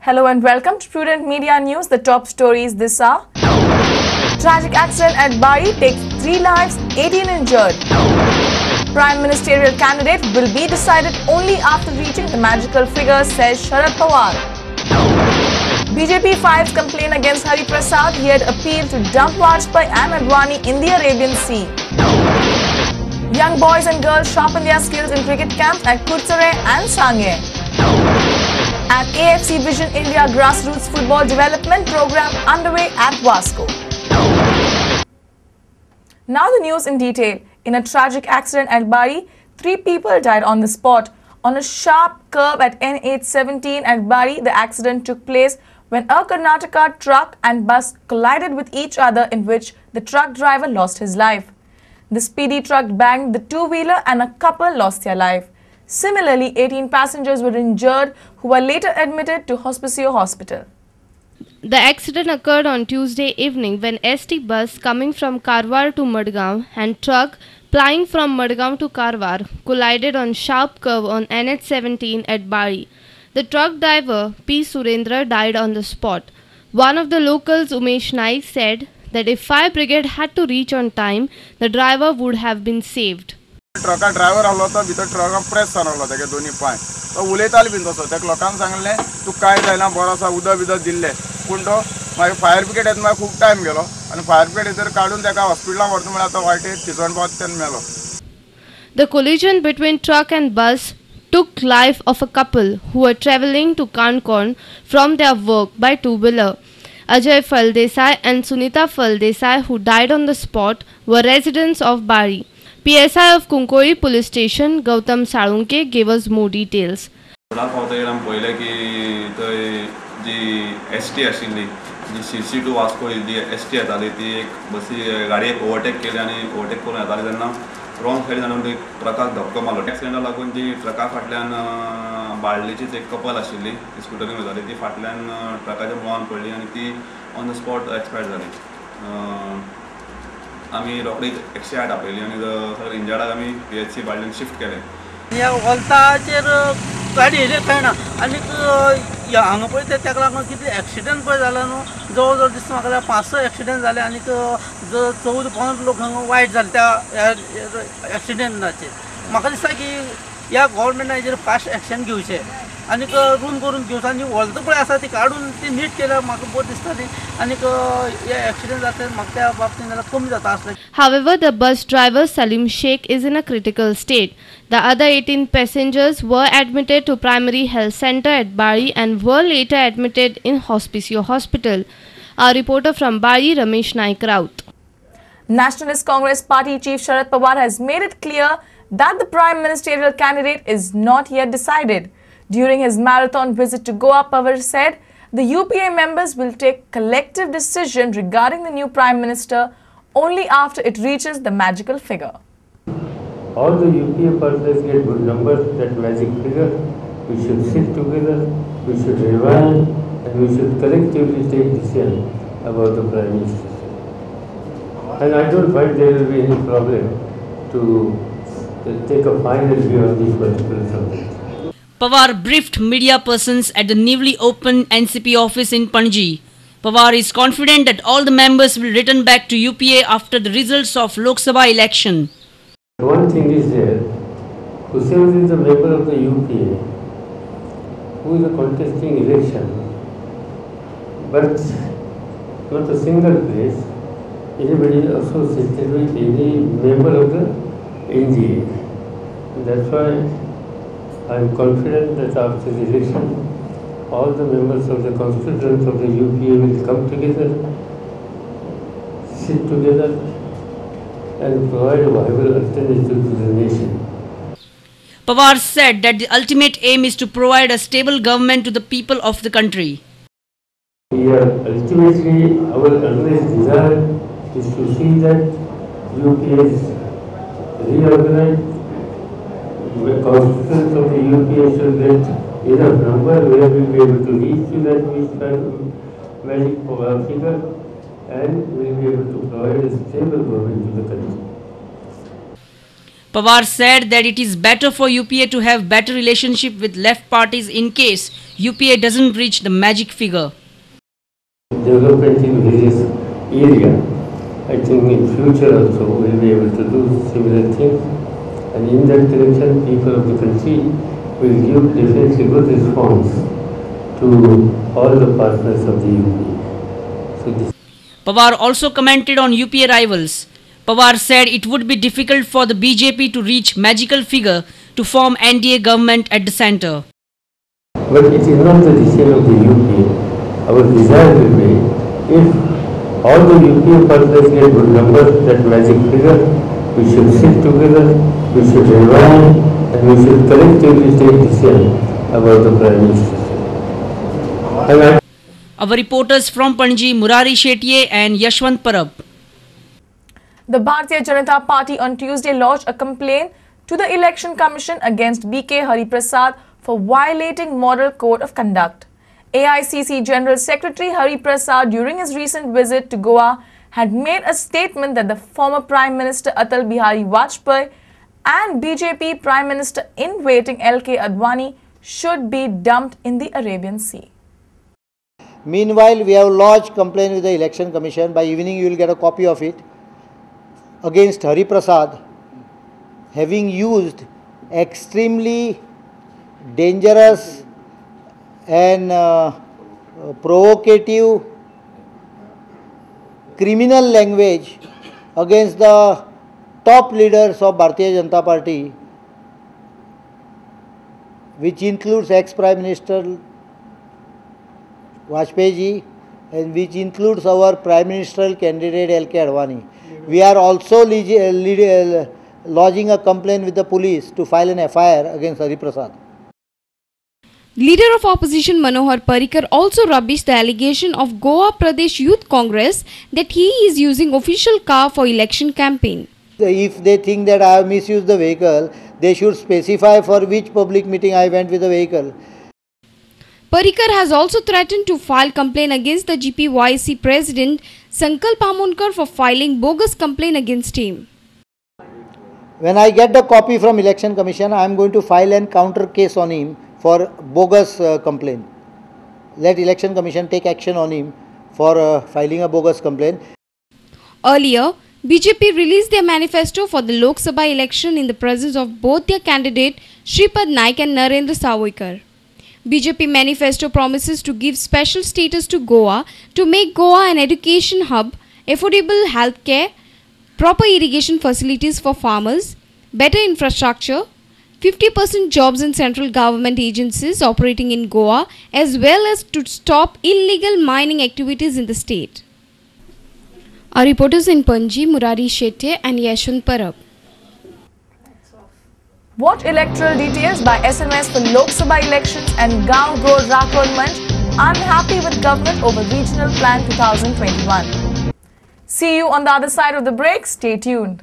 Hello and welcome to Prudent Media News. The top stories this hour. Tragic accident at Bari takes 3 lives, 18 injured. Prime Ministerial candidate will be decided only after reaching the magical figure, says Sharad Pawar. BJP files complaint against Hari Prasad. He had appealed to dump Vajpayee and Advani in the Arabian Sea. Young boys and girls sharpen their skills in cricket camps at Kutsare and Sangye. An AFC Vision India grassroots football development program underway at Vasco. Now the news in detail. In a tragic accident at Bari, 3 people died on the spot. On a sharp curve at N817 at Bari, the accident took place when a Karnataka truck and bus collided with each other, in which the truck driver lost his life. The speedy truck banged the two-wheeler and a couple lost their life. Similarly, 18 passengers were injured who were later admitted to Hospicio Hospital. The accident occurred on Tuesday evening when ST bus coming from Karwar to Madgaon and truck plying from Madgaon to Karwar collided on sharp curve on NH17 at Bari. The truck driver P. Surendra died on the spot. One of the locals, Umesh Naik, said that if fire brigade had to reach on time, the driver would have been saved. Truck driver आलो होता भितर truck press जालो तेगे दोन्ही पांय तो उलयताले been तसो तेका लोकांक सांगले तू काय जायना बरो आसा उदक बिदक दिल्ले पूण तो मागीर फायर ब्रिगेड येता मागीर खूब टायम गेलो आनी फायर ब्रिगेड भितर काडून तेका हॉस्पिटलाक व्हरता म्हळ्यार तो वाटेर थिसण पावता तेन्ना मेलो. The collision between truck and bus took life of a couple who were travelling to Kankorn from their work by two-wheeler. Ajay Faldesai and Sunita Faldesai, who died on the spot, were residents of Bari. PSI of Kunkoi Police Station, Gautam Salunke, gave us more details. पहिले की जी ST आशिल्ली जी Sirsi to Vasco जी ST येताली ती एक बसी गाडयेक ओवरटेक केली आनी ओवरटेक करून येताली तेन्ना रॉंग सायडीन जावन ती ट्रकाक धक्को मारलो. एक्सिडेंटाक लागून जी ट्रका फाटल्यान बाळ्ळेचीच एक कपल आशिल्ली ती स्कुटरीन वताली ती फाटल्यान ट्रकाच्या मुळान पडली आनी ती ऑन द स्पॉट एक्सपायर जाली. आम्ही रोखडीच 108 आपयली आनी सगळे इंजर्डाक आमी PHC बाळ्ळेन शिफ्ट केले. ह्या वॉल्ताचेर गाडी येयले कळना आनी हांगा पळय तेका लागून कितले एक्सिडेंट पळय जाला न्हू जवळ जवळ दिसता म्हाका 5-6 एक्सिडेंट जाले आनी 14-15 लोक हांगा वायट जाले त्या एक्सिडेंटाचेर. म्हाका दिसता की ह्या गव्हर्मेंटान हेजेर फास्ट एक्शन घेवचें आनी रूल करून घेवचो आनी व्हलत पळय आसा ती काडून ती नीट केल्यार म्हाका बरी दिसता ती आनी हे एक्सिडेंट जाता म्हाका त्या बाबतींत जाल्यार कमी जाता आसलें. However, the bus driver Salim Sheikh is in a critical state. The other 18 passengers were admitted to primary health center at Bari and were later admitted in Hospicio Hospital. Our reporter from Bari, Ramesh Naik Raut. Nationalist Congress Party Chief Sharad Pawar has made it clear that the Prime Ministerial candidate is not yet decided. During his marathon visit to Goa, Pawar said the UPA members will take collective decision regarding the new Prime Minister only after it reaches the magical figure. All the UPA partners get good numbers, that magic figure. We should sit together, we should rewind, and we should collectively take decision about the Prime Minister. And I don't find there will be any problem to take a final view on this particular subject. Pawar briefed media persons at the newly opened NCP office in Panji. Pawar is confident that all the members will return back to UPA after the results of Lok Sabha election. One thing is there, whoever is a member of the UPA, who is contesting election, but not a single place, anybody associated with any member of the NGA. That's why I am confident that after the election, all the members of the constituents of the UPA will come together, sit together, and provide a viable alternative to the nation. Pawar said that the ultimate aim is to provide a stable government to the people of the country. Ultimately, our earnest desire is to see that UPA is reorganized. The constituents of the UPA should get enough number where we will be able to reach to that magic figure and we will be able to provide a stable government to the country. Pawar said that it is better for UPA to have better relationship with left parties in case UPA doesn't reach the magic figure. Development in various areas. I think in future also we will be able to do similar things, and in that direction people of the country will give definitely good response to all the partners of the UPA. Pawar also commented on UPA rivals. Pawar said it would be difficult for the BJP to reach magical figure to form NDA government at the centre. But it is not the decision of the UPA. Our desire will be, if all the UPA partners get good numbers, that magic figure, we should sit together, we should rely, and we should collectively take decision about the Prime Minister. Our reporters from Panji, Murari Shetye and Yashwant Parab. The Bharatiya Janata Party on Tuesday lodged a complaint to the Election Commission against B.K. Hariprasad for violating Model Code of Conduct. AICC General Secretary Hariprasad, during his recent visit to Goa, had made a statement that the former Prime Minister Atal Bihari Vajpayee and BJP Prime Minister in waiting L.K. Advani should be dumped in the Arabian Sea. Meanwhile, we have lodged complaint with the Election Commission. By evening, you will get a copy of it, against Hariprasad having used extremely dangerous and provocative criminal language against the top leaders of Bharatiya Janata Party, which includes ex-Prime Minister Vajpayee ji and which includes our Prime Ministerial candidate L.K. Advani. We are also lodging a complaint with the police to file an FIR against Hariprasad. Leader of opposition Manohar Parrikar also rubbished the allegation of Goa Pradesh Youth Congress that he is using official car for election campaign. If they think that I have misused the vehicle, they should specify for which public meeting I went with the vehicle. Parrikar has also threatened to file complaint against the GPYC president Sankalp Amonkar for filing bogus complaint against him. When I get the copy from Election Commission, I am going to file an counter case on him for bogus complaint. Let Election Commission take action on him for filing a bogus complaint. Earlier, BJP released their manifesto for the Lok Sabha election in the presence of both their candidate Shripad Naik and Narendra Sawoykar. BJP manifesto promises to give special status to Goa, to make Goa an education hub, affordable healthcare, proper irrigation facilities for farmers, better infrastructure, 50% jobs in central government agencies operating in Goa, as well as to stop illegal mining activities in the state. Our reporters in Panji, Murari Shetye and Yashwant Parab. Watch electoral details by SMS for Lok Sabha elections and Gaon Road Rathod Manch unhappy with government over Regional Plan 2021. See you on the other side of the break. Stay tuned.